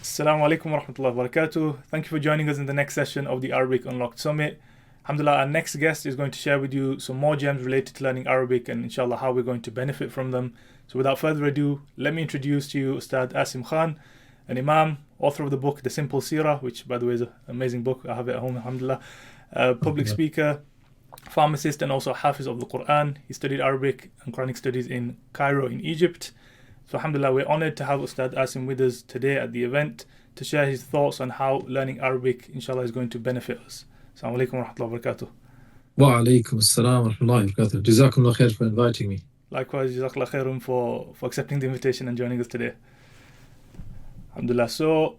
Assalamu alaikum wa rahmatullahi wa barakatuh. Thank you for joining us in the next session of the Arabic Unlocked Summit. Alhamdulillah, our next guest is going to share with you some more gems related to learning Arabic and inshallah how we're going to benefit from them. So without further ado, let me introduce to you Ustad Asim Khan, an Imam, author of the book The Simple Seerah, which by the way is an amazing book. I have it at home, alhamdulillah. Public speaker, pharmacist and also Hafiz of the Quran. He studied Arabic and Quranic studies in Cairo in Egypt. So alhamdulillah, we're honored to have Ustad Asim with us today at the event to share his thoughts on how learning Arabic inshallah is going to benefit us. Assalamu alaikum wa rahmatullahi wa barakatuh. Wa alaikum assalam wa rahmatullahi wa barakatuh. Jazakumullah khair for inviting me. Likewise, jazakallah khairum for accepting the invitation and joining us today. Alhamdulillah. So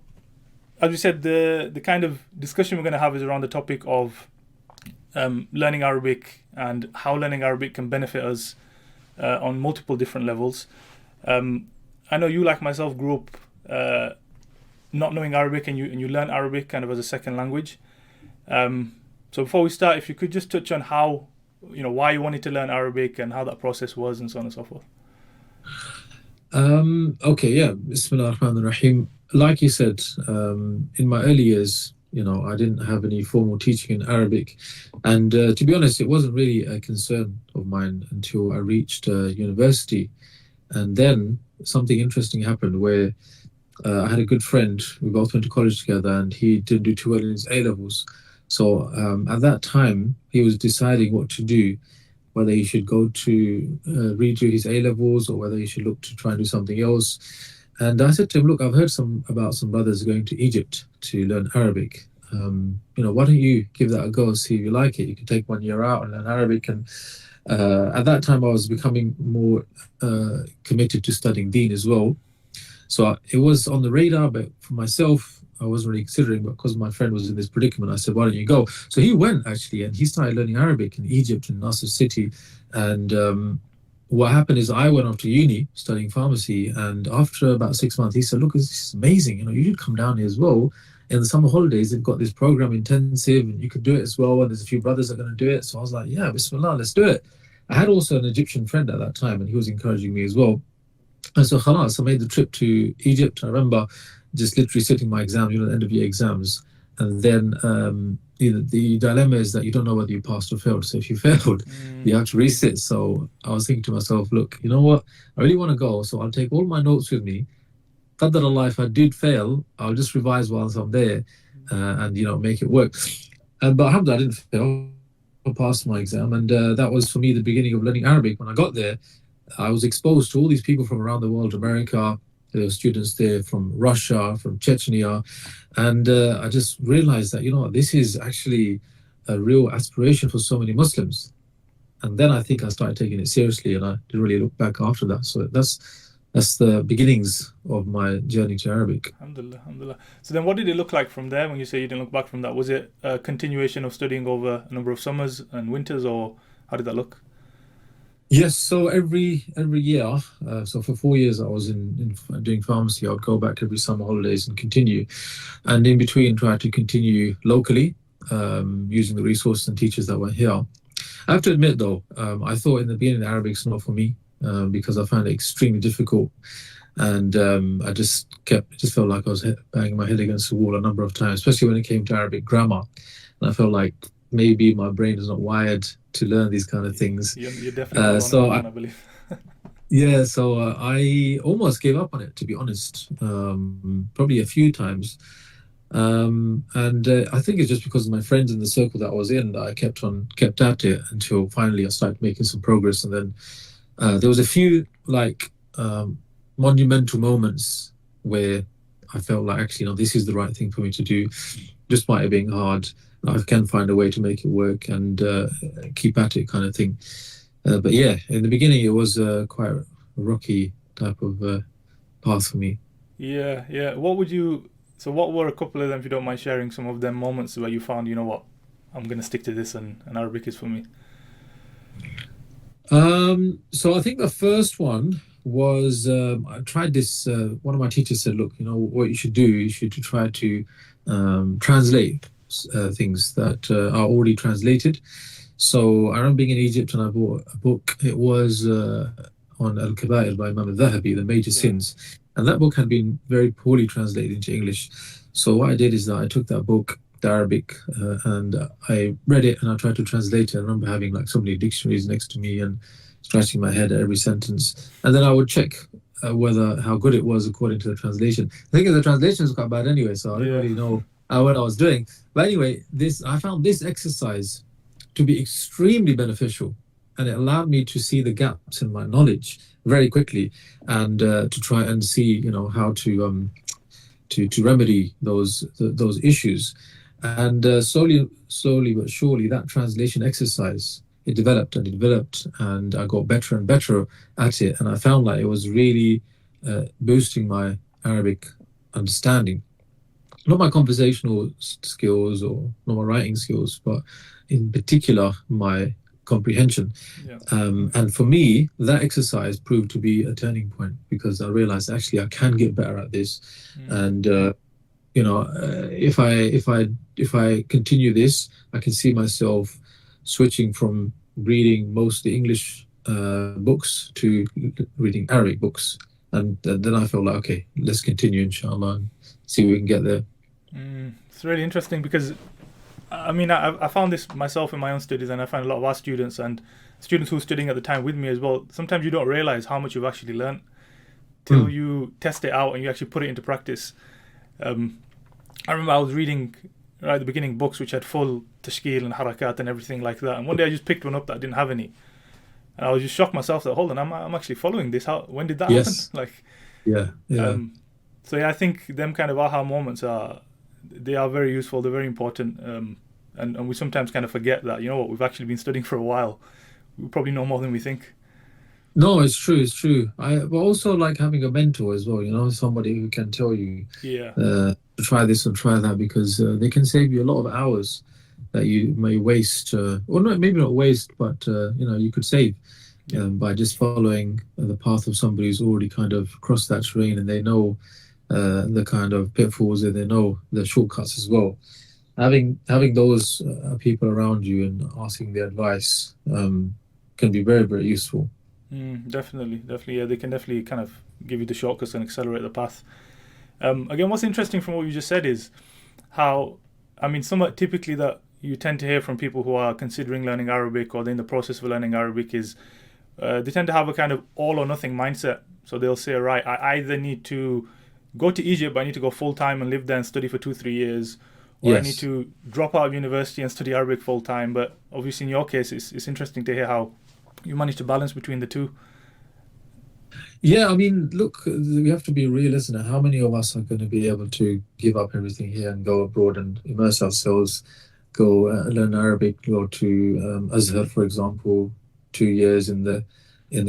as we said, the kind of discussion we're going to have is around the topic of learning Arabic and how learning Arabic can benefit us on multiple different levels. I know you, like myself, grew up not knowing Arabic and you learn Arabic kind of as a second language. So before we start, if you could just touch on how, why you wanted to learn Arabic and how that process was and so on and so forth. Okay, yeah. Bismillah ar-Rahman ar-Rahim. Like you said, in my early years, I didn't have any formal teaching in Arabic. And to be honest, it wasn't really a concern of mine until I reached university. And then something interesting happened where I had a good friend. We both went to college together and he didn't do too well in his A-levels. So at that time, he was deciding what to do, whether he should go to redo his A-levels or whether he should look to try and do something else. And I said to him, look, I've heard about some brothers going to Egypt to learn Arabic. Why don't you give that a go, see if you like it? You can take 1 year out and learn Arabic. And at that time, I was becoming more committed to studying Deen as well. So it was on the radar, but for myself, I wasn't really considering, but because my friend was in this predicament, I said, why don't you go? So he went actually, and he started learning Arabic in Egypt, in Nasser city. And what happened is I went off to uni studying pharmacy. And after about 6 months, he said, look, this is amazing. You should come down here as well. In the summer holidays, they've got this program intensive and you could do it as well. And there's a few brothers that are going to do it. So I was like, yeah, Bismillah, let's do it. I had also an Egyptian friend at that time and he was encouraging me as well. And so khalas, I made the trip to Egypt. I remember just literally sitting my exams, the end of year exams. And then the dilemma is that you don't know whether you passed or failed. So if you failed, you have to resit. So I was thinking to myself, look, you know what? I really want to go. So I'll take all my notes with me. Qadar Allah, if I did fail, I'll just revise whilst I'm there and, make it work. But alhamdulillah, I didn't fail. I passed my exam. And that was, for me, the beginning of learning Arabic. When I got there, I was exposed to all these people from around the world, America. There were students there from Russia, from Chechnya. And I just realized that, this is actually a real aspiration for so many Muslims. And then I think I started taking it seriously and I didn't really look back after that. So that's the beginnings of my journey to Arabic. Alhamdulillah, alhamdulillah. So then what did it look like from there when you say you didn't look back from that? Was it a continuation of studying over a number of summers and winters, or how did that look? Yes, so every year, so for 4 years I was in doing pharmacy. I would go back every summer holidays and continue. And in between try to continue locally, using the resources and teachers that were here. I have to admit though, I thought in the beginning Arabic's not for me. Because I found it extremely difficult, and I just felt like I was banging my head against the wall a number of times, especially when it came to Arabic grammar. And I felt like maybe my brain is not wired to learn these kind of things. You're definitely I believe. Yeah, so I almost gave up on it, to be honest, probably a few times. And I think it's just because of my friends in the circle that I was in that I kept at it until finally I started making some progress. And then there was a few monumental moments where I felt like actually, this is the right thing for me to do, despite it being hard. I can find a way to make it work and keep at it, kind of thing. But yeah, in the beginning, it was quite a rocky type of path for me. Yeah. What were a couple of them, if you don't mind sharing some of them moments where you found, what, I'm going to stick to this and Arabic is for me? So I think the first one was I tried this. One of my teachers said, look, what you should do, you should try to translate things that are already translated. So I remember being in Egypt and I bought a book. It was on Al-Kaba'ir by Imam al-Dhahabi, the major sins. and that book had been very poorly translated into English. So what I did is that I took that book, the Arabic, and I read it and I tried to translate it. I remember having like so many dictionaries next to me and scratching my head at every sentence, and then I would check whether how good it was according to the translation. I think the translation was quite bad anyway, so I didn't Yeah. really know what I was doing. But anyway, I found this exercise to be extremely beneficial, and it allowed me to see the gaps in my knowledge very quickly, and to try and see, how to remedy those issues. And slowly but surely, that translation exercise, it developed and it developed, and I got better and better at it. And I found like it was really boosting my Arabic understanding, not my conversational skills or not my writing skills, but in particular my comprehension. Yeah. And for me, that exercise proved to be a turning point, because I realized actually I can get better at this. And if I continue this, I can see myself switching from reading mostly English books to reading Arabic books. And then I felt like, okay, let's continue, inshallah, and see if we can get there. It's really interesting because, I mean, I found this myself in my own studies, and I find a lot of our students and students who were studying at the time with me as well. Sometimes you don't realize how much you've actually learned till you test it out and you actually put it into practice. I remember I was reading right at the beginning books which had full tashkil and harakat and everything like that, and one day I just picked one up that didn't have any, and I was just shocked myself that, hold on, I'm actually following this. When did that happen? Like, yeah. So yeah, I think them kind of aha moments are very useful. They're very important, and we sometimes kind of forget that, we've actually been studying for a while. We probably know more than we think. No, it's true. But also like having a mentor as well, somebody who can tell you, try this and try that, because they can save you a lot of hours that you may waste, or not, maybe not waste, but you could save by just following the path of somebody who's already kind of crossed that terrain, and they know the kind of pitfalls, and they know the shortcuts as well. Having those people around you and asking their advice can be very, very useful. Definitely. Yeah, they can definitely kind of give you the shortcuts and accelerate the path. Again, what's interesting from what you just said is how, I mean, somewhat typically that you tend to hear from people who are considering learning Arabic or they're in the process of learning Arabic is they tend to have a kind of all or nothing mindset. So they'll say, right, I either need to go to Egypt, but I need to go full time and live there and study for 2-3 years, or I need to drop out of university and study Arabic full time. But obviously in your case, it's interesting to hear how you manage to balance between the two. Yeah, I mean, look, we have to be realistic. How many of us are going to be able to give up everything here and go abroad and immerse ourselves, go learn Arabic, go to Azhar, for example, 2 years in the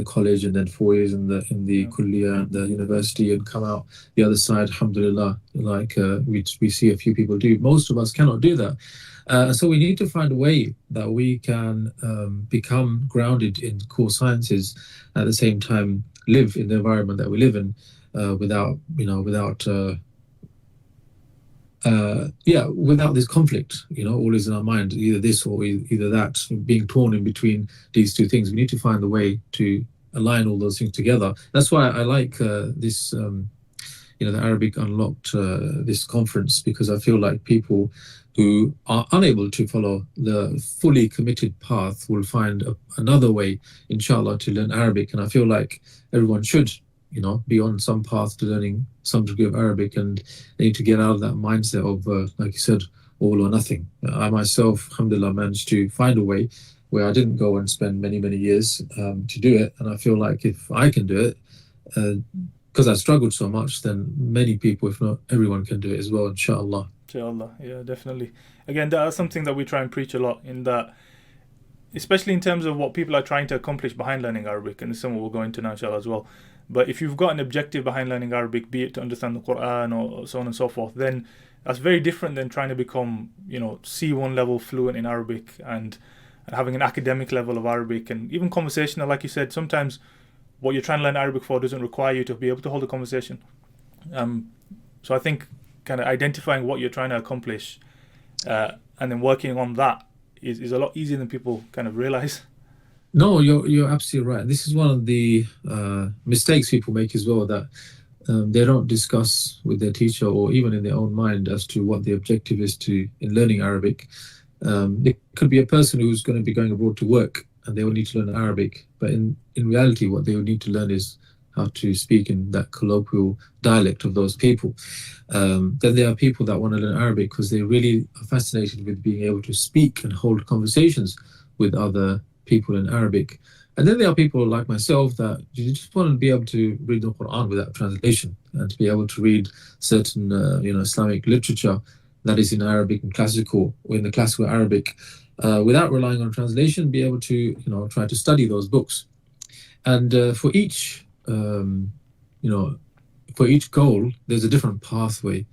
college, and then 4 years in the kulliyah and the university, and come out the other side, alhamdulillah, like we see a few people do. Most of us cannot do that. So we need to find a way that we can become grounded in core sciences, at the same time live in the environment that we live in, without this conflict, always in our mind, either this or either that, being torn in between these two things. We need to find a way to align all those things together. That's why I like this, the Arabic Unlocked, this conference, because I feel like people who are unable to follow the fully committed path will find another way, inshallah, to learn Arabic. And I feel like everyone should, be on some path to learning some degree of Arabic, and they need to get out of that mindset of, like you said, all or nothing. I myself, alhamdulillah, managed to find a way where I didn't go and spend many, many years to do it. And I feel like if I can do it, because I struggled so much, then many people, if not everyone, can do it as well, inshallah. Inshallah, yeah, definitely. Again, that's something that we try and preach a lot, in that, especially in terms of what people are trying to accomplish behind learning Arabic, and this is something we'll go into now, inshallah, as well. But if you've got an objective behind learning Arabic, be it to understand the Quran or so on and so forth, then that's very different than trying to become, C1 level fluent in Arabic and having an academic level of Arabic, and even conversational. Like you said, sometimes what you're trying to learn Arabic for doesn't require you to be able to hold a conversation. So I think kind of identifying what you're trying to accomplish and then working on that is a lot easier than people kind of realize. No, you're absolutely right. This is one of the mistakes people make as well, that they don't discuss with their teacher or even in their own mind as to what the objective is in learning Arabic. It could be a person who's going to be going abroad to work and they will need to learn Arabic, but in reality what they will need to learn is how to speak in that colloquial dialect of those people. Then there are people that want to learn Arabic because they really are fascinated with being able to speak and hold conversations with other people in Arabic. And then there are people like myself that you just want to be able to read the Quran without translation and to be able to read certain Islamic literature that is in Arabic and classical or in the classical Arabic without relying on translation, be able to try to study those books. And for each goal, there's a different pathway.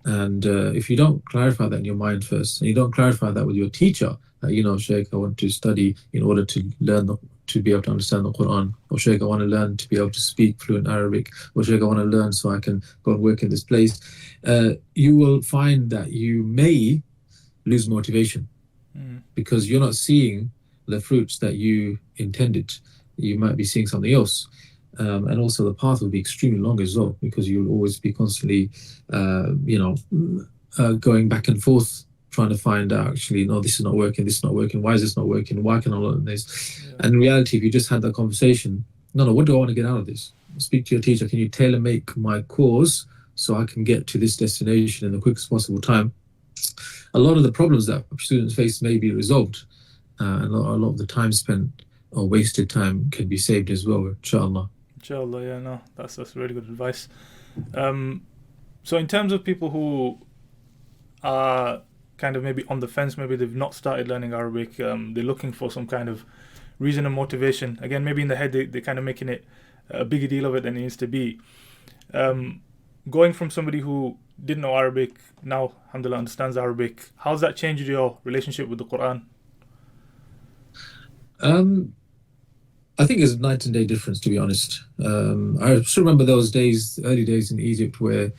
And if you don't clarify that in your mind first, and you don't clarify that with your teacher, that, Sheikh, I want to study in order to learn to be able to understand the Quran, or Sheikh, I want to learn to be able to speak fluent Arabic, or Sheikh, I want to learn so I can go and work in this place, you will find that you may lose motivation because you're not seeing the fruits that you intended. You might be seeing something else. And also the path will be extremely long as well, because you'll always be constantly, going back and forth, trying to find out, actually, no, this is not working, why is this not working, why can I learn this? Yeah. And in reality, if you just had that conversation, no, what do I want to get out of this? Speak to your teacher, can you tailor make my course so I can get to this destination in the quickest possible time? A lot of the problems that students face may be resolved, and a lot of the time spent or wasted time can be saved as well, inshallah. Inshallah, yeah, no, that's really good advice. So in terms of people who are kind of maybe on the fence, maybe they've not started learning Arabic, they're looking for some kind of reason and motivation. Again, maybe in the head they're kind of making it a bigger deal of it than it needs to be. Going from somebody who didn't know Arabic, now, alhamdulillah, understands Arabic, how's that changed your relationship with the Quran? I think it's a night and day difference, to be honest. I still remember those days, early days in Egypt, where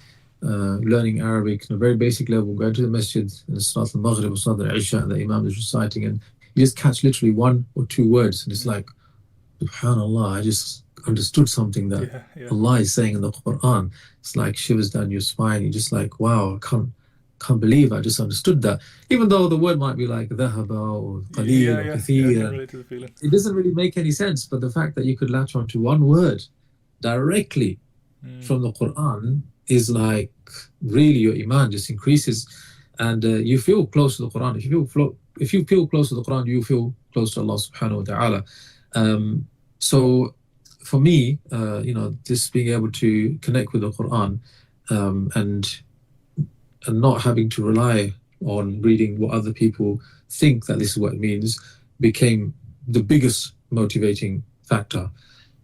learning Arabic on a very basic level, going to the masjid and Salat al-Maghrib or Salat al-Isha, and the Imam is reciting, and you just catch literally one or two words, and it's like, subhanallah, I just understood something that Allah is saying in the Quran. It's like shivers down your spine. You're just like, wow, I can't believe I just understood that. Even though the word might be like dhahaba or qaleel or kathir, it doesn't really make any sense. But the fact that you could latch onto one word directly from the Quran is like, really, your iman just increases, and you feel close to the Quran. If you feel close to the Quran, you feel close to Allah subhanahu wa ta'ala. So for me, just being able to connect with the Quran and not having to rely on reading what other people think that this is what it means became the biggest motivating factor.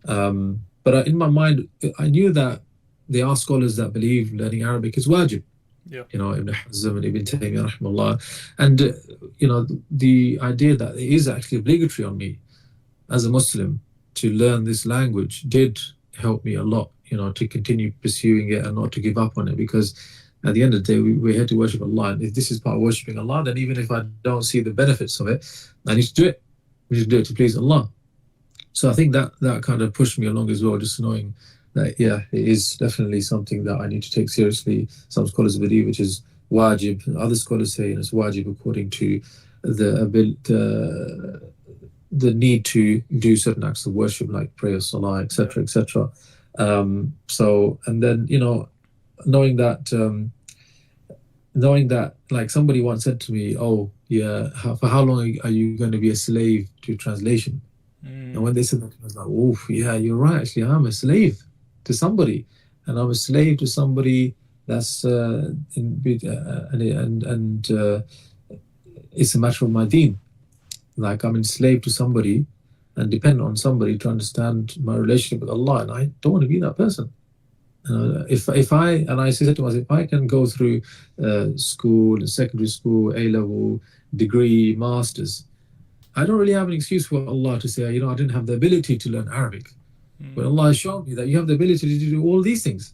But in my mind, I knew that there are scholars that believe learning Arabic is wajib. Yeah. Ibn Hazm and Ibn Taymiyyah, rahimahullah. And, the idea that it is actually obligatory on me as a Muslim to learn this language did help me a lot, to continue pursuing it and not to give up on it, because at the end of the day, we're here to worship Allah. And if this is part of worshipping Allah, then even if I don't see the benefits of it, I need to do it. We need to do it to please Allah. So I think that kind of pushed me along as well, just knowing that, yeah, it is definitely something that I need to take seriously. Some scholars believe which is wajib. Other scholars say it's wajib according to the need to do certain acts of worship like prayer, salah, etc., etc. So, and then, knowing that, like somebody once said to me, oh, yeah, for how long are you going to be a slave to translation? And when they said that, I was like, oh, yeah, you're right. Actually, I'm a slave to somebody, and I'm a slave to somebody that's it's a matter of my deen. Like I'm enslaved to somebody and depend on somebody to understand my relationship with Allah, and I don't want to be that person. If I said to myself, if I can go through school, secondary school, A-level, degree, masters, I don't really have an excuse for Allah to say, I didn't have the ability to learn Arabic. But Allah has shown me that you have the ability to do all these things.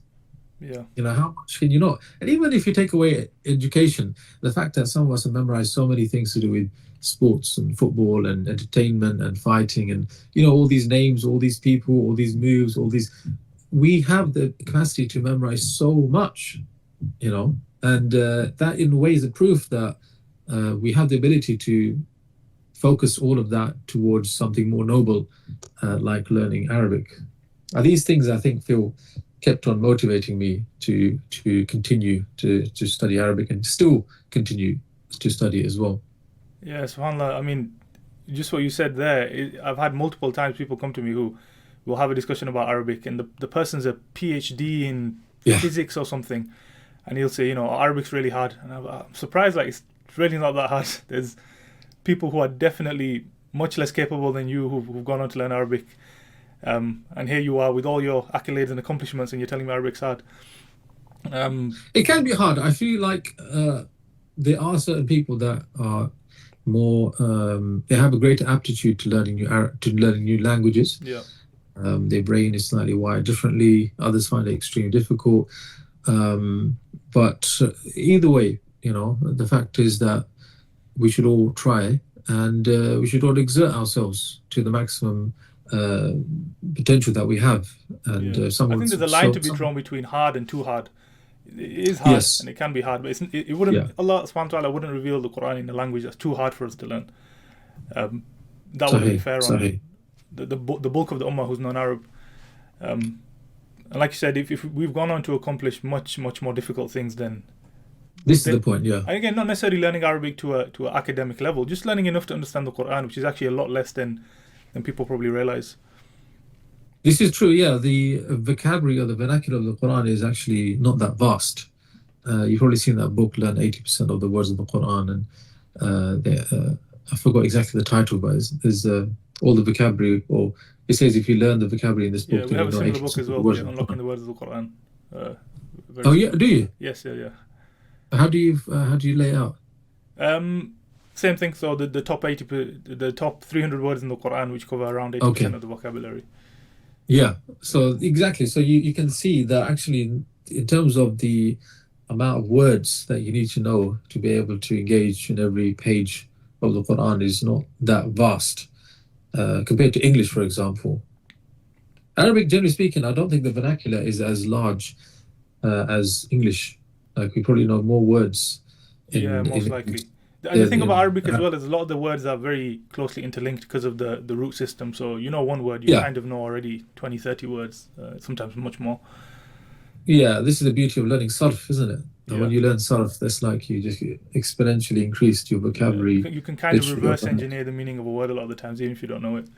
Yeah. How much can you not? And even if you take away education, the fact that some of us have memorized so many things to do with sports and football and entertainment and fighting and, all these names, all these people, all these moves, all these... we have the capacity to memorize so much, and that in a way is a proof that we have the ability to focus all of that towards something more noble, like learning Arabic. These things, I think, kept on motivating me to continue to study Arabic and still continue to study as well. Yeah, subhanAllah. I mean, just what you said there, I've had multiple times people come to me who will have a discussion about Arabic, and the person's a PhD in physics or something, and he'll say, Arabic's really hard. And I'm surprised, like, it's really not that hard. There's people who are definitely much less capable than you who've gone on to learn Arabic. And here you are with all your accolades and accomplishments, and you're telling me Arabic's hard. It can be hard. I feel like there are certain people that are more, they have a greater aptitude to learning new languages. Yeah. Their brain is slightly wired differently. Others find it extremely difficult. But either way, the fact is that we should all try, and we should all exert ourselves to the maximum potential that we have. And I think there's a line to be drawn between hard and too hard. It is hard, and it can be hard, but it wouldn't. Yeah. Allah subhanahu wa ta'ala wouldn't reveal the Quran in a language that's too hard for us to learn. That wouldn't be fair on the bulk of the ummah who's non-Arab. And like you said, if we've gone on to accomplish much more difficult things, then this is the point. Yeah. And again, not necessarily learning Arabic to an academic level, just learning enough to understand the Quran, which is actually a lot less than people probably realize. This is true, yeah. The vocabulary or the vernacular of the Quran is actually not that vast. You've probably seen that book, Learn 80% of the Words of the Quran, and I forgot exactly the title, but there's all the vocabulary, or it says if you learn the vocabulary in this book, we have a similar book as well, Unlocking the Words of the Quran. Do you? Yes, yeah. How do you lay it out? Same thing. So the top 300 words in the Quran, which cover around 80% of the vocabulary. Yeah. So exactly. So you can see that actually, in terms of the amount of words that you need to know to be able to engage in every page of the Quran is not that vast compared to English, for example. Arabic, generally speaking, I don't think the vernacular is as large as English. Like, we probably know more words. Most likely. And the thing about Arabic as well is a lot of the words are very closely interlinked because of the root system. So one word, you kind of know already 20, 30 words, sometimes much more. Yeah, this is the beauty of learning sarf, isn't it? Yeah. When you learn sarf, that's like you just exponentially increased your vocabulary. You can kind of reverse engineer the meaning of a word a lot of the times, even if you don't know it.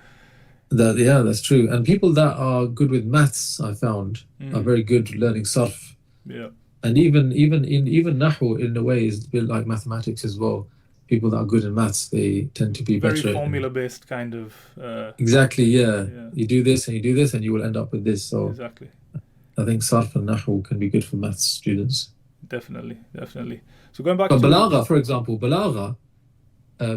That's true. And people that are good with maths, I found, are very good learning sarf. Yeah. And even nahu, in a way, is a bit like mathematics as well. People that are good in maths, they tend to be very better. Formula-based kind of. Exactly, yeah. You do this and you do this, and you will end up with this. So exactly. I think sarf and nahu can be good for maths students. Definitely. So going back to balagha, for example,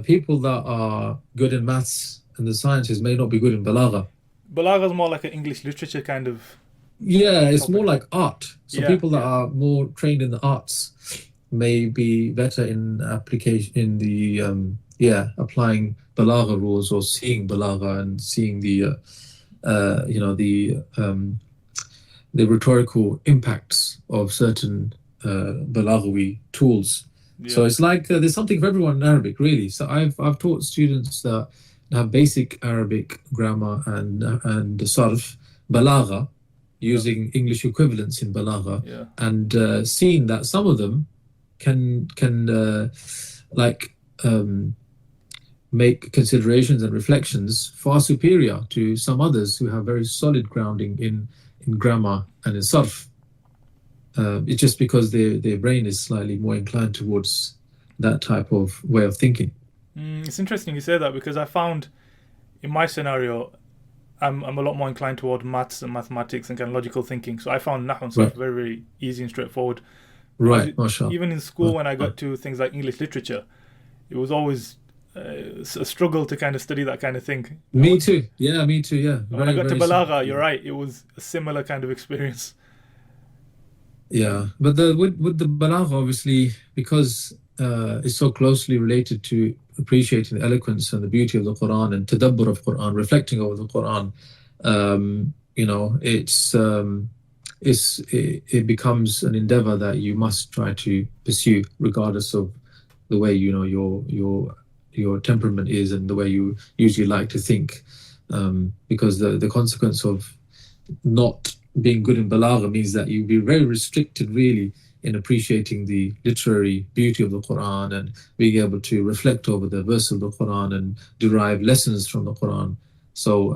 people that are good in maths and the sciences may not be good in balagha. Balagha is more like an English literature kind of. Yeah, it's more like art. So people that are more trained in the arts may be better in application in the applying balagha rules, or seeing balagha and seeing the rhetorical impacts of certain balaghawi tools. Yeah. So it's like there's something for everyone in Arabic, really. So I've taught students that have basic Arabic grammar and sarf, balagha, using English equivalents in balagha, and seeing that some of them can make considerations and reflections far superior to some others who have very solid grounding in grammar and in sarf. It's just because their brain is slightly more inclined towards that type of way of thinking. It's interesting you say that, because I found in my scenario, I'm a lot more inclined toward maths and mathematics and kind of logical thinking. So I found Nahu and Sarf very, very easy and straightforward. Right, mashallah. Even in school, when I got to things like English literature, it was always a struggle to kind of study that kind of thing. Me too. Yeah. When I got to Balagha, you're right, it was a similar kind of experience. Yeah, but with the Balagha, obviously, because it's so closely related to appreciating the eloquence and the beauty of the Quran and tadabbur of Quran, reflecting over the Quran, it becomes an endeavor that you must try to pursue, regardless of the way your temperament is and the way you usually like to think. Because the consequence of not being good in balagha means that you'll be very restricted, really, in appreciating the literary beauty of the Quran and being able to reflect over the verse of the Quran and derive lessons from the Quran. So,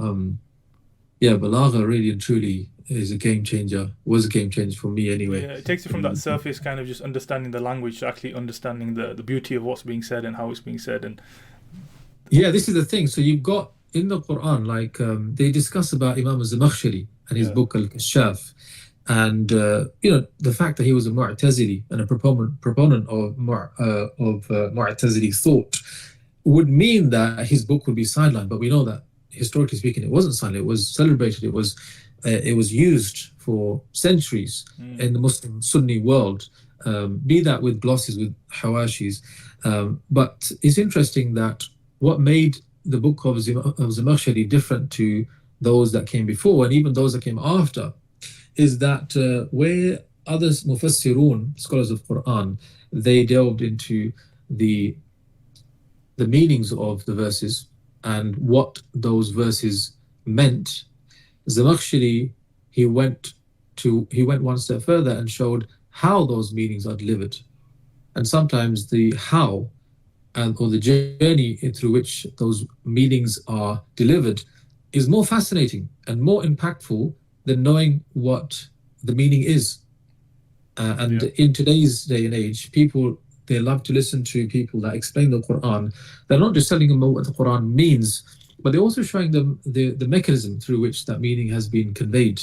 balagha really and truly is a game changer, was a game changer for me anyway. Yeah, it takes you from that surface kind of just understanding the language to actually understanding the beauty of what's being said and how it's being said. And yeah, this is the thing. So you've got in the Quran, like they discuss about Imam Zamakhshari and his book Al-Kashaf. And the fact that he was a Mu'tazili and a proponent of Mu'tazili thought would mean that his book would be sidelined. But we know that historically speaking, it wasn't sidelined. It was celebrated. It was used for centuries in the Muslim Sunni world. Be that with glosses, with hawashis. But it's interesting that what made the book of Zamakhshari different to those that came before and even those that came after is that where other mufassirun, scholars of Quran, they delved into the meanings of the verses and what those verses meant, Zamakhshari, he went one step further and showed how those meanings are delivered. And sometimes the how or the journey through which those meanings are delivered is more fascinating and more impactful than knowing what the meaning is. In today's day and age, people, they love to listen to people that explain the Quran. They're not just telling them what the Quran means, but they're also showing them the mechanism through which that meaning has been conveyed.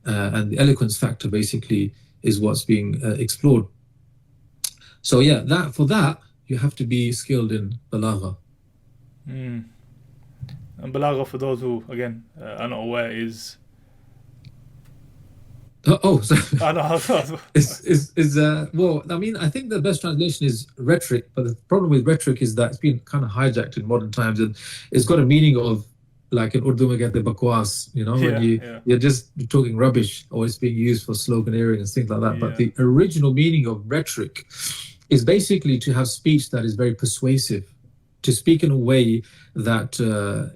And the eloquence factor basically is what's being explored. So for that, you have to be skilled in balagha. And balagha, for those who, again, are not aware, is... Sorry. Well, I mean, I think the best translation is rhetoric, but the problem with rhetoric is that it's been kind of hijacked in modern times, and it's got a meaning of, like in Urdu, we get the bakwas, when you're just talking rubbish, or it's being used for sloganeering and things like that. But the original meaning of rhetoric is basically to have speech that is very persuasive, to speak in a way that the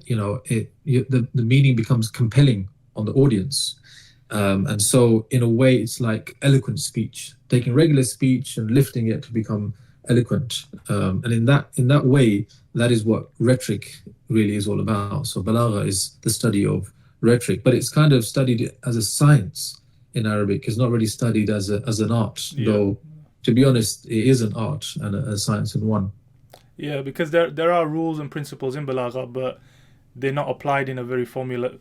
meaning becomes compelling on the audience. And so in a way it's like eloquent speech, taking regular speech and lifting it to become eloquent. And in that way, that is what rhetoric really is all about. So balagha is the study of rhetoric, but it's kind of studied as a science in Arabic. It's not really studied as an art, though to be honest, it is an art and a science in one. Yeah, because there are rules and principles in balagha, but they're not applied in a very formula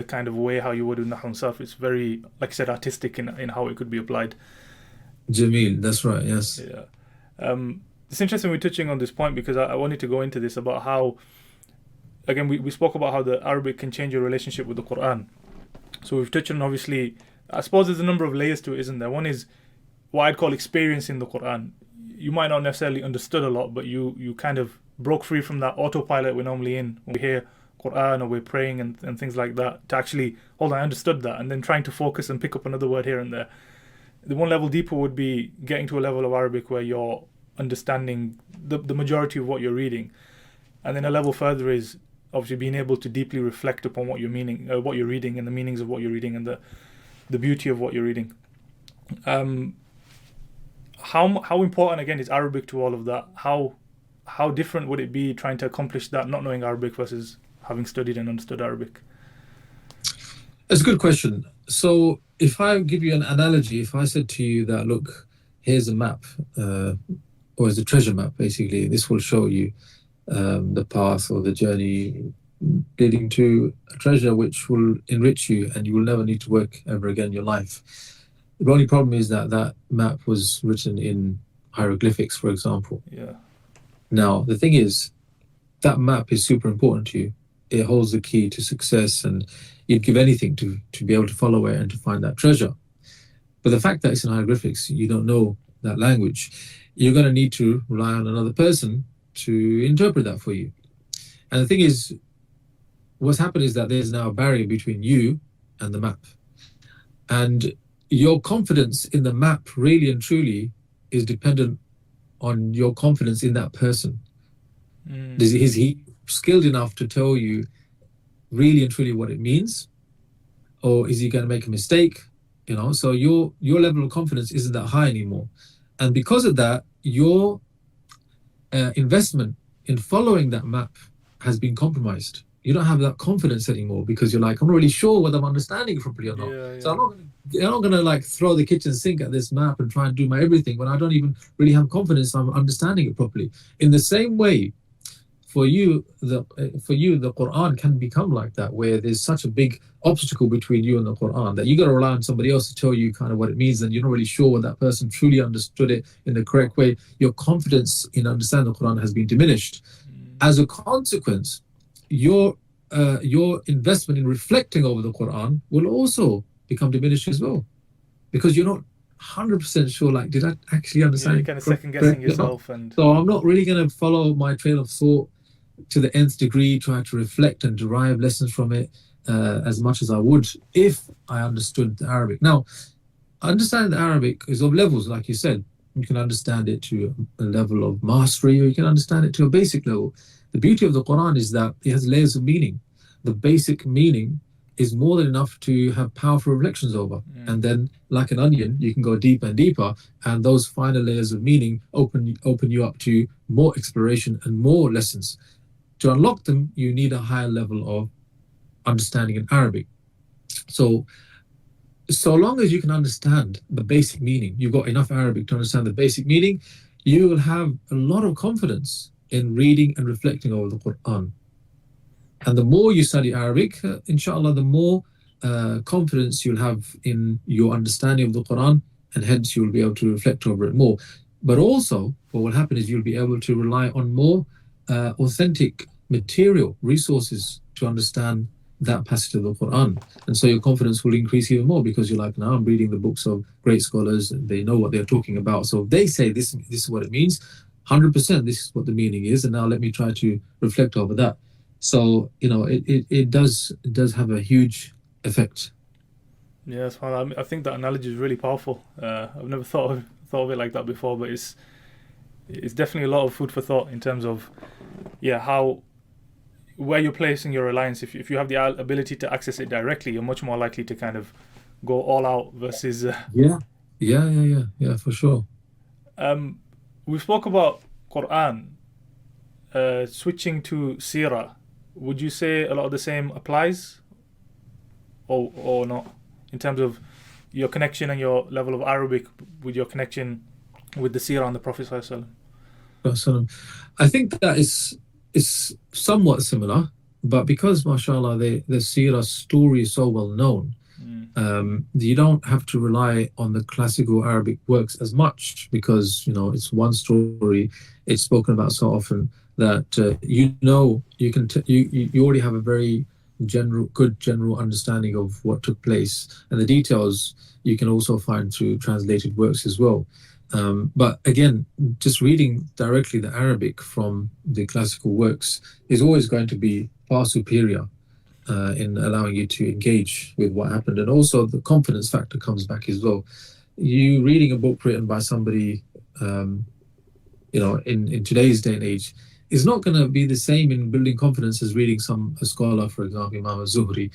kind of way how you would in Nahu and Sarf. It's very, like I said, artistic in how it could be applied. Jameel, that's right, yes. Yeah. It's interesting we're touching on this point because I wanted to go into this about how, again, we spoke about how the Arabic can change your relationship with the Quran. So we've touched on, obviously, I suppose there's a number of layers to it, isn't there? One is what I'd call experiencing the Quran. You might not necessarily understood a lot, but you kind of broke free from that autopilot we're normally in when we hear Quran or we're praying and things like that, to actually, hold on, I understood that, and then trying to focus and pick up another word here and there. The one level deeper would be getting to a level of Arabic where you're understanding the majority of what you're reading. And then a level further is obviously being able to deeply reflect upon what you're reading and the meanings of what you're reading and the beauty of what you're reading. How important, again, is Arabic to all of that? How different would it be trying to accomplish that, not knowing Arabic versus having studied and understood Arabic? That's a good question. So if I give you an analogy, if I said to you that, look, here's a map, or it's a treasure map, basically, this will show you the path or the journey leading to a treasure which will enrich you and you will never need to work ever again in your life. The only problem is that map was written in hieroglyphics, for example. Yeah. Now, the thing is, that map is super important to you. It holds the key to success, and you'd give anything to be able to follow it and to find that treasure. But the fact that it's in hieroglyphics, you don't know that language, you're going to need to rely on another person to interpret that for you. And the thing is, what's happened is that there's now a barrier between you and the map. And your confidence in the map really and truly is dependent on your confidence in that person. Is he skilled enough to tell you really and truly what it means, or is he going to make a mistake? So your level of confidence isn't that high anymore, and because of that, your investment in following that map has been compromised. You don't have that confidence anymore because you're like, I'm not really sure whether I'm understanding it properly or not. Yeah. So I'm not gonna like throw the kitchen sink at this map and try and do my everything when I don't even really have confidence I'm understanding it properly. In the same way, for you, the Quran can become like that, where there's such a big obstacle between you and the Quran that you got to rely on somebody else to tell you kind of what it means, and you're not really sure whether that person truly understood it in the correct way. Your confidence in understanding the Quran has been diminished. As a consequence, your investment in reflecting over the Quran will also become diminished as well, because you're not 100% sure, like, did I actually understand? You're kind of second guessing yourself, and so I'm not really going to follow my trail of thought to the nth degree, try to reflect and derive lessons from it as much as I would if I understood the Arabic. Now, understanding the Arabic is of levels, like you said. You can understand it to a level of mastery, or you can understand it to a basic level. The beauty of the Quran is that it has layers of meaning. The basic meaning is more than enough to have powerful reflections over. And then, like an onion, you can go deeper and deeper, and those finer layers of meaning open you up to more exploration and more lessons. To unlock them, you need a higher level of understanding in Arabic. So long as you can understand the basic meaning, you've got enough Arabic to understand the basic meaning, you will have a lot of confidence in reading and reflecting over the Quran. And the more you study Arabic, inshallah, the more confidence you'll have in your understanding of the Quran, and hence you'll be able to reflect over it more. But also, what will happen is you'll be able to rely on more authentic material resources to understand that passage of the Quran. And so your confidence will increase even more, because you're like, now I'm reading the books of great scholars and they know what they're talking about. So if they say this is what it means, 100% this is what the meaning is, and now let me try to reflect over that. So, it does have a huge effect. Yes, well, I think that analogy is really powerful. I've never thought of it like that before, but it's definitely a lot of food for thought in terms of where you're placing your reliance. If you have the ability to access it directly, you're much more likely to kind of go all out versus Yeah, for sure. We spoke about Quran, switching to Seerah. Would you say a lot of the same applies, or not, in terms of your connection and your level of Arabic with your connection with the Seerah and the Prophet Sallallahu Alaihi Wasallam? I think that is somewhat similar, but because, mashallah, the Seerah story is so well known, you don't have to rely on the classical Arabic works as much, because it's one story, it's spoken about so often that you already have a very good general understanding of what took place, and the details you can also find through translated works as well. But again, just reading directly the Arabic from the classical works is always going to be far superior in allowing you to engage with what happened. And also the confidence factor comes back as well. You reading a book written by somebody, in today's day and age, is not going to be the same in building confidence as reading a scholar, for example, Imam Zuhri,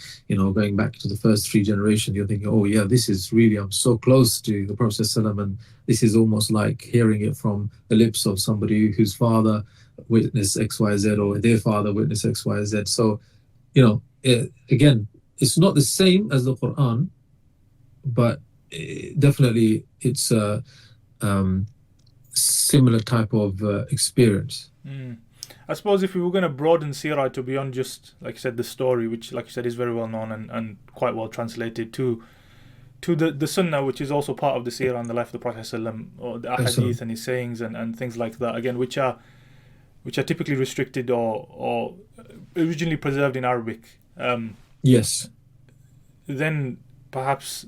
going back to the first three generations. You're thinking, oh yeah, this is really, I'm so close to the Prophet ﷺ, and this is almost like hearing it from the lips of somebody whose father witnessed XYZ, or their father witnessed XYZ. So, again, it's not the same as the Quran, but definitely it's a similar type of experience. I suppose if we were going to broaden Seerah to beyond just, like you said, the story, which, like you said, is very well known and quite well translated, to the Sunnah, which is also part of the Seerah and the life of the Prophet ﷺ, or the Ahadith and his sayings and things like that, again, which are typically restricted or originally preserved in Arabic. Yes. Then perhaps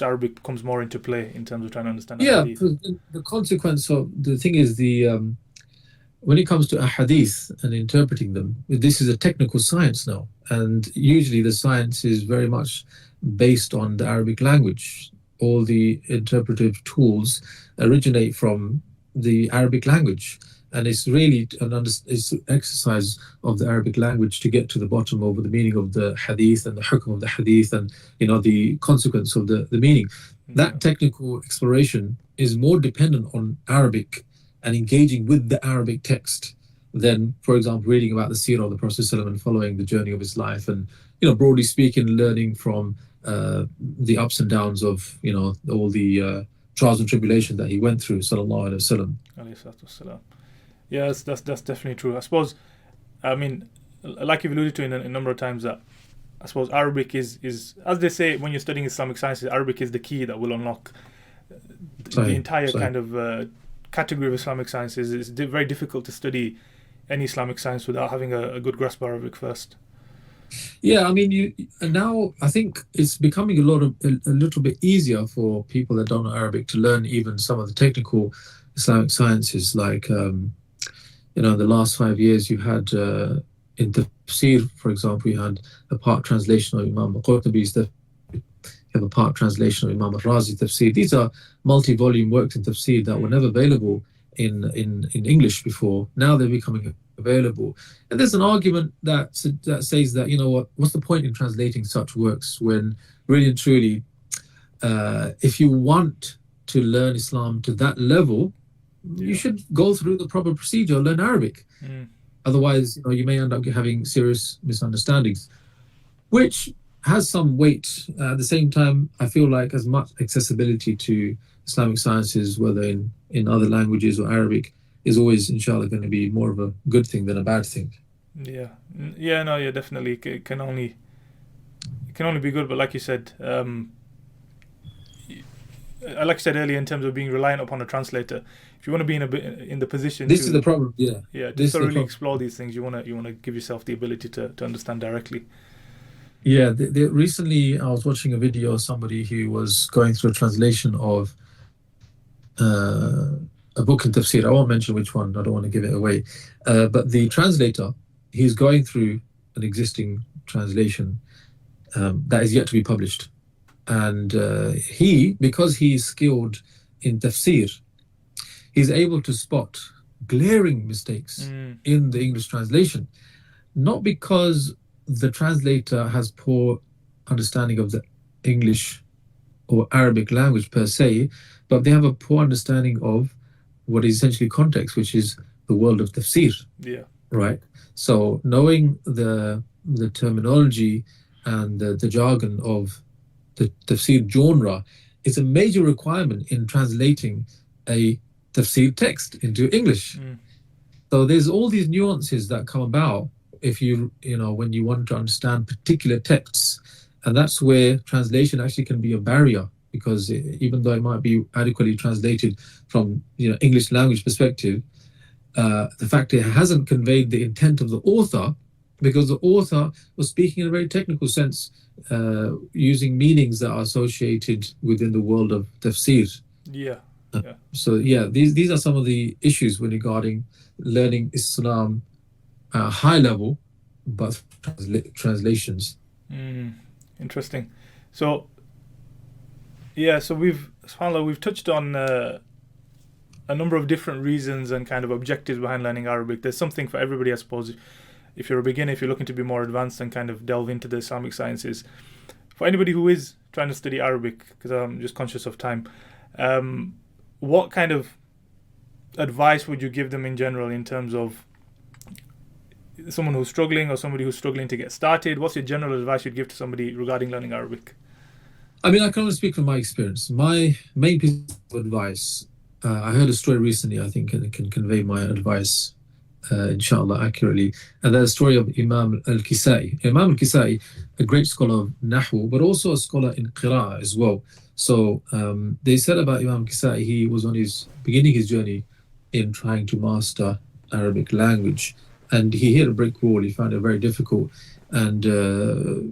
Arabic comes more into play in terms of trying to understand. Yeah, the consequence of the thing is when it comes to ahadith and interpreting them, this is a technical science now. And usually the science is very much based on the Arabic language. All the interpretive tools originate from the Arabic language. And it's really it's an exercise of the Arabic language to get to the bottom of the meaning of the hadith and the hukm of the hadith and, the consequence of the meaning. That technical exploration is more dependent on Arabic and engaging with the Arabic text than, for example, reading about the seerah of the Prophet ﷺ and following the journey of his life and, broadly speaking, learning from the ups and downs of, all the trials and tribulations that he went through, sallallahu alaihi wasallam. Yes, that's definitely true. I suppose, like you've alluded to in a number of times, that I suppose Arabic is as they say when you're studying Islamic sciences, Arabic is the key that will unlock the entire kind of category of Islamic sciences. It's very difficult to study any Islamic science without having a good grasp of Arabic first. Yeah, now I think it's becoming a little bit easier for people that don't know Arabic to learn even some of the technical Islamic sciences. Like, in the last 5 years, you had in tafsir, for example, you had a part translation of Imam Qurtubi's tafsir. You have a part translation of Imam al-Razi's tafsir. These are multi-volume works in tafsir that were never available in English before. Now they're becoming available. And there's an argument that says that, what's the point in translating such works when really and truly, if you want to learn Islam to that level, you should go through the proper procedure, learn Arabic. Otherwise, you may end up having serious misunderstandings, which has some weight. At the same time, I feel like as much accessibility to Islamic sciences, whether in other languages or Arabic, is always, inshallah, going to be more of a good thing than a bad thing. Yeah, definitely. It can only be good. But like you said, like I said earlier, in terms of being reliant upon a translator, if you want to be in the position, this is the problem. To thoroughly explore these things, you want to give yourself the ability to understand directly. Yeah, recently I was watching a video of somebody who was going through a translation of a book in tafsir. I won't mention which one. I don't want to give it away. But the translator, he's going through an existing translation that is yet to be published. And because he's skilled in tafsir, he's able to spot glaring mistakes in the English translation, not because the translator has poor understanding of the English or Arabic language per se, but they have a poor understanding of what is essentially context, which is the world of tafsir. Yeah. Right. So knowing the terminology and the jargon of the tafsir genre is a major requirement in translating a tafsir text into English. So there's all these nuances that come about if when you want to understand particular texts, and that's where translation actually can be a barrier, because even though it might be adequately translated from English language perspective, the fact it hasn't conveyed the intent of the author, because the author was speaking in a very technical sense, using meanings that are associated within the world of tafsir. So these are some of the issues regarding learning Islam high level, but translations. Interesting. So we've touched on a number of different reasons and kind of objectives behind learning Arabic. There's something for everybody, I suppose. If you're a beginner, if you're looking to be more advanced and kind of delve into the Islamic sciences, for anybody who is trying to study Arabic, because I'm just conscious of time, what kind of advice would you give them in general in terms of someone who's struggling or somebody who's struggling to get started? What's your general advice you'd give to somebody regarding learning Arabic? I can only speak from my experience. My main piece of advice, I heard a story recently, I think, and it can convey my advice, inshallah, accurately. And that's the story of Imam al-Kisai. Imam al-Kisai, a great scholar of Nahu, but also a scholar in Qira'ah as well. So they said about Imam al-Kisai, he was beginning his journey in trying to master Arabic language. And he hit a brick wall. He found it very difficult. And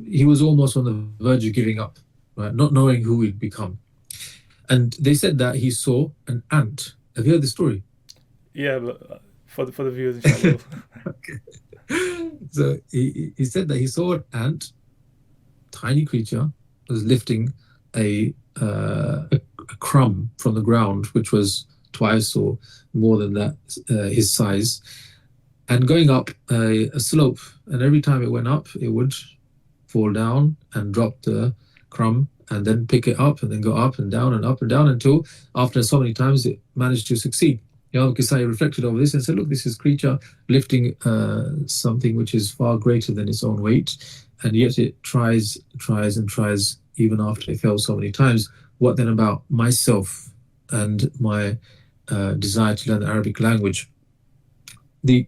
he was almost on the verge of giving up, right? Not knowing who he'd become. And they said that he saw an ant. Have you heard the story? Yeah, but for the viewers, inshallah. Okay. So he said that he saw an ant, tiny creature, was lifting a crumb from the ground, which was twice or more than that his size, and going up a slope. And every time it went up, it would fall down and drop the crumb, and then pick it up, and then go up and down until after so many times it managed to succeed. Imam Kisai reflected over this and said, look, this is creature lifting something which is far greater than its own weight, and yet it tries and tries even after it fails so many times. What then about myself and my desire to learn the Arabic language? The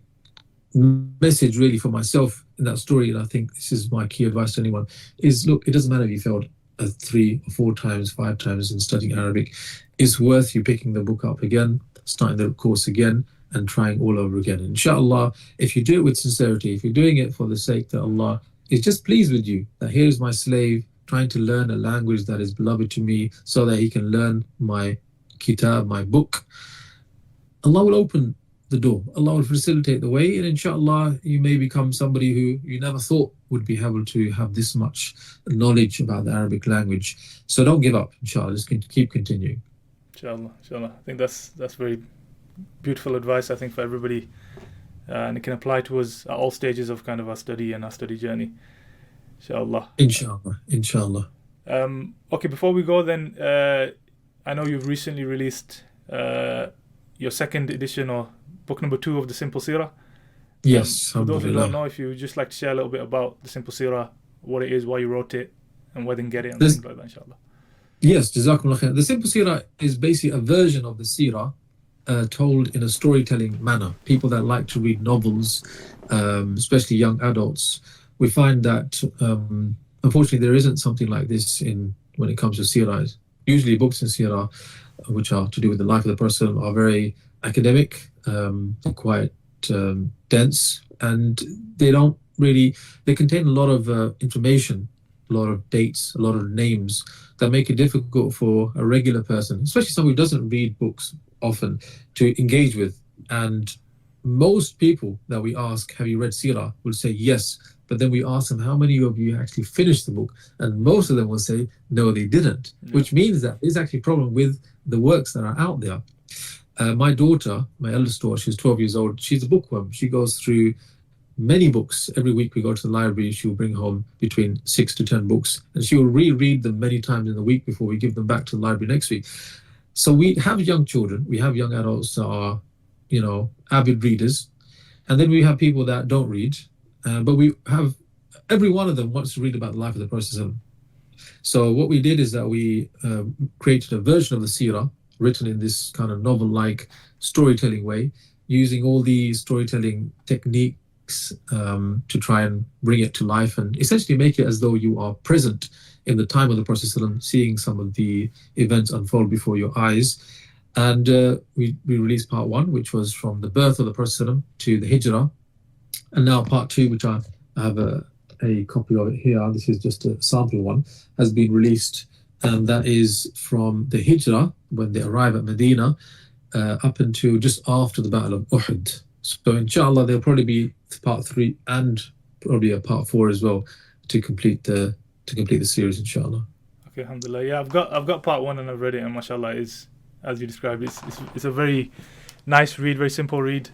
message really for myself in that story, and I think this is my key advice to anyone, is look, it doesn't matter if you failed 3 or 4 times, 5 times in studying Arabic. It's worth you picking the book up again, starting the course again, and trying all over again. Inshallah, if you do it with sincerity, if you're doing it for the sake that Allah is just pleased with you, that here is my slave trying to learn a language that is beloved to me so that he can learn my kitab, my book, Allah will open the door. Allah will facilitate the way, and inshallah you may become somebody who you never thought would be able to have this much knowledge about the Arabic language. So don't give up, inshallah, just keep continuing. Inshallah. I think that's very beautiful advice, I think, for everybody, and it can apply to us at all stages of kind of our study and our study journey. Inshallah. Okay, before we go then, I know you've recently released your second edition, or book number 2 of the Simple Seerah. Yes. For those who don't know, if you would just like to share a little bit about the Simple Seerah, what it is, why you wrote it, and where they can get it, and things like that, inshallah. Yes, Jazakumullah khair. The Simple Seerah is basically a version of the Seerah told in a storytelling manner. People that like to read novels, especially young adults, we find that unfortunately there isn't something like this when it comes to Seerah. Usually books in Seerah, which are to do with the life of the Prophet, are very academic, quite dense, and they contain a lot of information, a lot of dates, a lot of names that make it difficult for a regular person, especially someone who doesn't read books often, to engage with. And most people that we ask, have you read Seerah, will say yes, but then we ask them, how many of you actually finished the book? And most of them will say, no, they didn't, which means that there's actually a problem with the works that are out there. My daughter, my eldest daughter, she's 12 years old, she's a bookworm. She goes through many books. Every week we go to the library, she'll bring home between 6 to 10 books, and she will reread them many times in the week before we give them back to the library next week. So we have young children, we have young adults that are, avid readers, and then we have people that don't read, but we have, every one of them wants to read about the life of the Prophet. So what we did is that we created a version of the Seerah, written in this kind of novel-like storytelling way, using all the storytelling techniques to try and bring it to life and essentially make it as though you are present in the time of the Prophet, seeing some of the events unfold before your eyes. And we released part 1, which was from the birth of the Prophet to the Hijrah. And now part 2, which I have a copy of it here, this is just a sample one, has been released. And that is from the Hijrah, when they arrive at Medina, up until just after the Battle of Uhud. So inshallah, there'll probably be part 3 and probably a part 4 as well to complete the series, inshallah. Okay, alhamdulillah. Yeah, I've got part 1 and I've read it, and mashallah, is, as you described, it's a very nice read, very simple read.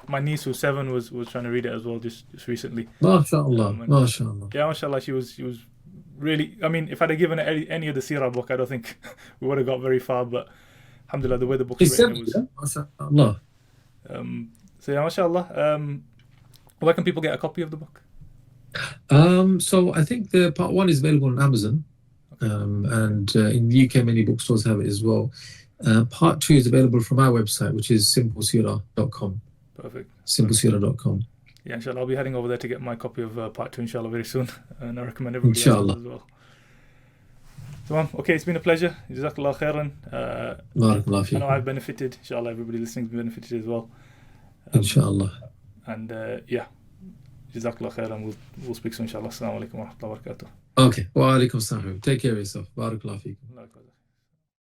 My niece, who's 7, was trying to read it as well just recently. MashaAllah, MashaAllah. Yeah, mashallah, she was really, I mean, if I'd have given her any of the Seerah book, I don't think we would have got very far, but alhamdulillah, the way the book's written, it was... MashaAllah. So yeah, mashallah. Where can people get a copy of the book? So I think the part 1 is available on Amazon, and in the UK many bookstores have it as well. Part 2 is available from our website, which is simpleseerah.com. Perfect. Simpleseerah.com. Yeah, inshallah, I'll be heading over there to get my copy of part 2, inshallah, very soon, and I recommend everybody else as well. So, okay, it's been a pleasure. Jazakallah khairan. I know I've benefited. Inshallah, everybody listening has benefited as well. Inshallah. And yeah, Jazakallah khairan. We'll speak soon, inshallah. Assalamu alaikum wa rahmatullahi wa barakatuh. Okay. Wa alaikum salam. Take care of yourself. Barakallahu feekum.